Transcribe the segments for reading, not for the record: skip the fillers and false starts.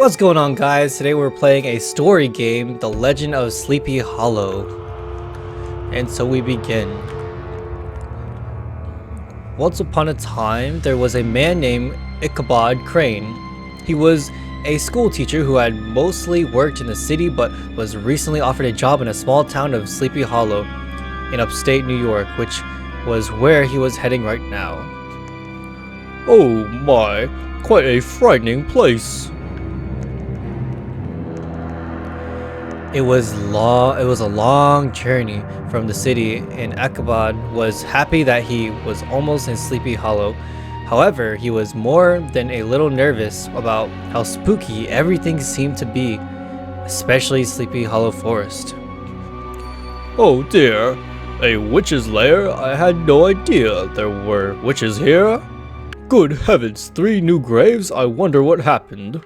What's going on, guys? Today we're playing a story game, The Legend of Sleepy Hollow. And so we begin. Once upon a time, there was a man named Ichabod Crane. He was a school teacher who had mostly worked in the city but was recently offered a job in a small town of Sleepy Hollow in upstate New York, which was where he was heading right now. Oh my, quite a frightening place. It was a long journey from the city, and Ichabod was happy that he was almost in Sleepy Hollow. However, he was more than a little nervous about how spooky everything seemed to be, especially Sleepy Hollow Forest. Oh dear, a witch's lair? I had no idea there were witches here. Good heavens, 3 new graves? I wonder what happened.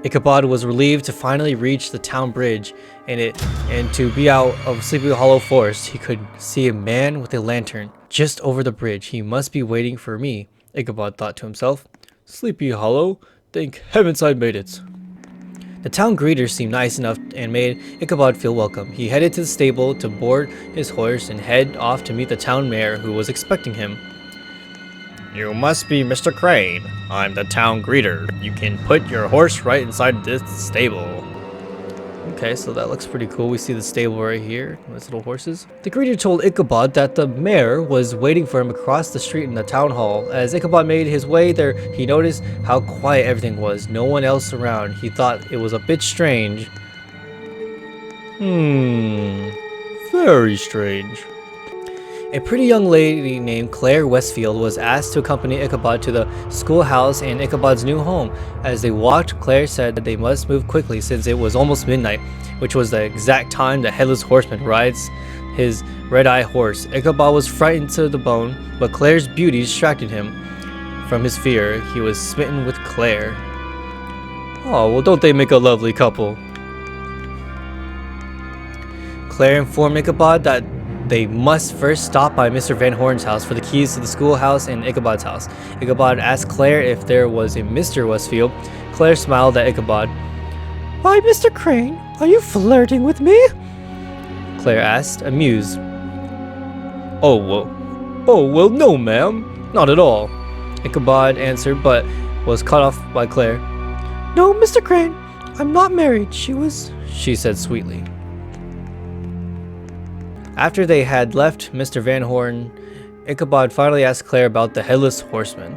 Ichabod was relieved to finally reach the town bridge and to be out of Sleepy Hollow Forest. He could see a man with a lantern just over the bridge. He must be waiting for me, Ichabod thought to himself. Sleepy Hollow? Thank heavens I made it. The town greeter seemed nice enough and made Ichabod feel welcome. He headed to the stable to board his horse and head off to meet the town mayor, who was expecting him. You must be Mr. Crane. I'm the town greeter. You can put your horse right inside this stable. Okay, so that looks pretty cool. We see the stable right here, with little horses. The greeter told Ichabod that the mayor was waiting for him across the street in the town hall. As Ichabod made his way there, he noticed how quiet everything was. No one else around. He thought it was a bit strange. Very strange. A pretty young lady named Claire Westfield was asked to accompany Ichabod to the schoolhouse and Ichabod's new home. As they walked, Claire said that they must move quickly since it was almost midnight, which was the exact time the Headless HorseMan rides his red-eye horse. Ichabod was frightened to the bone, but Claire's beauty distracted him from his fear. He was smitten with Claire. Oh, well, don't they make a lovely couple? Claire informed Ichabod that they must first stop by Mr. Van Horn's house for the keys to the schoolhouse and Ichabod's house. Ichabod asked Claire if there was a Mr. Westfield. Claire smiled at Ichabod. Why, Mr. Crane, are you flirting with me? Claire asked, amused. Oh, well, no, ma'am. Not at all. Ichabod answered, but was cut off by Claire. No, Mr. Crane, I'm not married, she said sweetly. After they had left Mr. Van Horn, Ichabod finally asked Claire about the Headless Horseman.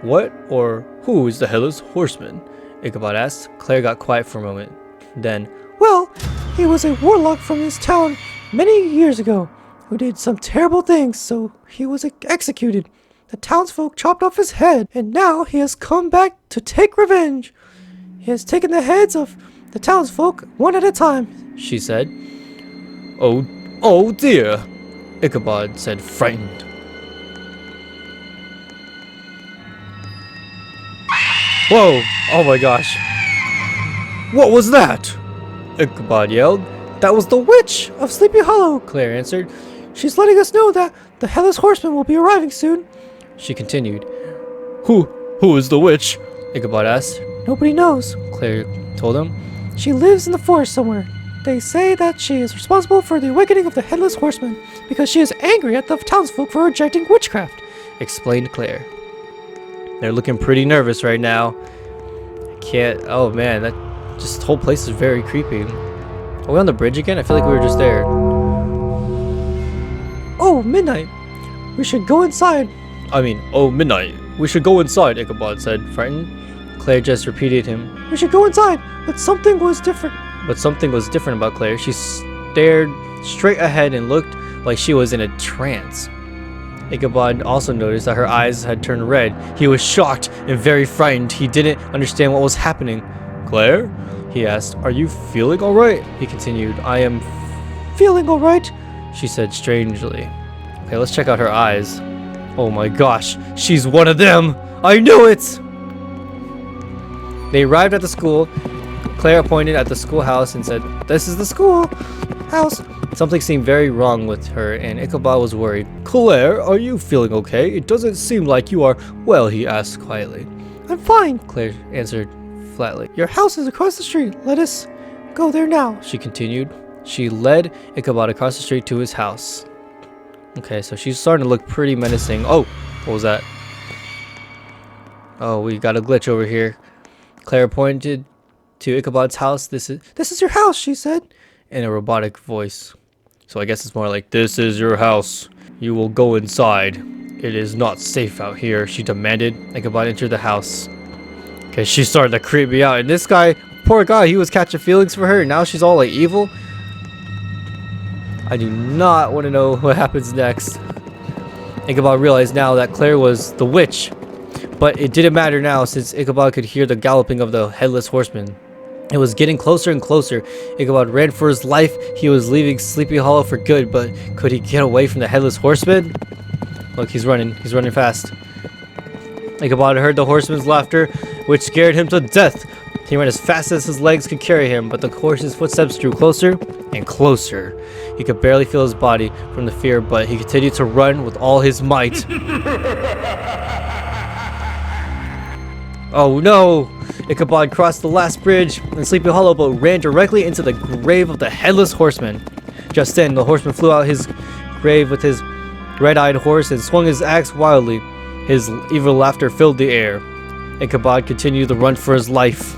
What or who is the Headless Horseman? Ichabod asked. Claire got quiet for a moment. Then, well, he was a warlock from this town many years ago who did some terrible things, so he was executed. The townsfolk chopped off his head, and now he has come back to take revenge. He has taken the heads of the townsfolk one at a time, she said. Oh dear, Ichabod said, frightened. Whoa! Oh my gosh. What was that? Ichabod yelled. That was the witch of Sleepy Hollow, Claire answered. She's letting us know that the Headless Horseman will be arriving soon. She continued. Who is the witch? Ichabod asked. Nobody knows, Claire told him. She lives in the forest somewhere. They say that she is responsible for the awakening of the Headless Horseman because she is angry at the townsfolk for rejecting witchcraft, explained Claire. They're looking pretty nervous right now. Oh man, this whole place is very creepy. Are we on the bridge again? I feel like we were just there. Oh, midnight. We should go inside. Midnight. We should go inside, Ichabod said, frightened. Claire just repeated him. We should go inside, but something was different. But something was different about Claire. She stared straight ahead and looked like she was in a trance. Ichabod also noticed that her eyes had turned red. He was shocked and very frightened. He didn't understand what was happening. Claire? He asked. Are you feeling all right? He continued. I am feeling all right, she said strangely. Okay, let's check out her eyes. Oh my gosh, she's one of them! I knew it! They arrived at the school. Claire pointed at the schoolhouse and said, "This is the school." house. Something seemed very wrong with her, and Ichabod was worried. Claire, are you feeling okay? It doesn't seem like you are well, he asked quietly. I'm fine. Claire answered flatly. Your house is across the street. Let us go there now. She continued. She led Ichabod across the street to his house. Okay, so she's starting to look pretty menacing. Oh, what was that? Oh, we got a glitch over here. Claire pointed to Ichabod's house. This is your house, she said. in a robotic voice. So I guess it's more like, This is your house. You will go inside. It is not safe out here, she demanded. Ichabod entered the house. Okay, she started to creep me out. And this guy, poor guy, he was catching feelings for her. Now she's all like evil. I do not want to know what happens next. Ichabod realized now that Claire was the witch. But it didn't matter now since Ichabod could hear the galloping of the Headless Horseman. It was getting closer and closer. Ichabod ran for his life. He was leaving Sleepy Hollow for good, but could he get away from the Headless Horseman? Look, he's running. He's running fast. Ichabod heard the horseman's laughter, which scared him to death. He ran as fast as his legs could carry him, but the horse's footsteps drew closer and closer. He could barely feel his body from the fear, but he continued to run with all his might. Oh no! Ichabod crossed the last bridge, and Sleepy Hollow boat ran directly into the grave of the Headless Horseman. Just then, the horseman flew out his grave with his red-eyed horse and swung his axe wildly. His evil laughter filled the air. Ichabod continued the run for his life.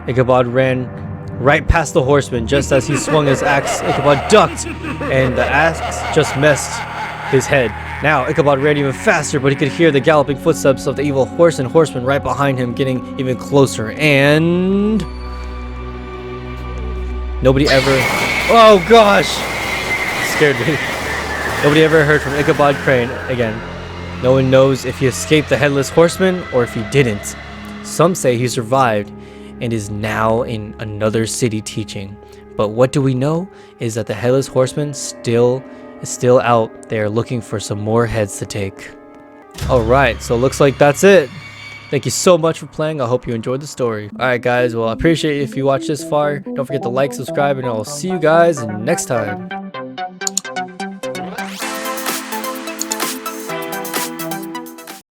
Ichabod ran right past the horseman. Just as he swung his axe, Ichabod ducked, and the axe just missed his head. Now, Ichabod ran even faster, but he could hear the galloping footsteps of the evil horse and horseman right behind him, getting even closer. And nobody ever... Oh gosh! Scared me. Nobody ever heard from Ichabod Crane again. No one knows if he escaped the Headless Horseman or if he didn't. Some say he survived and is now in another city teaching. But what do we know is that the Headless Horseman is still out there looking for some more heads to take. Alright, so it looks like that's it. Thank you so much for playing. I hope you enjoyed the story. Alright guys, well I appreciate it if you watched this far. Don't forget to like, subscribe, and I'll see you guys next time.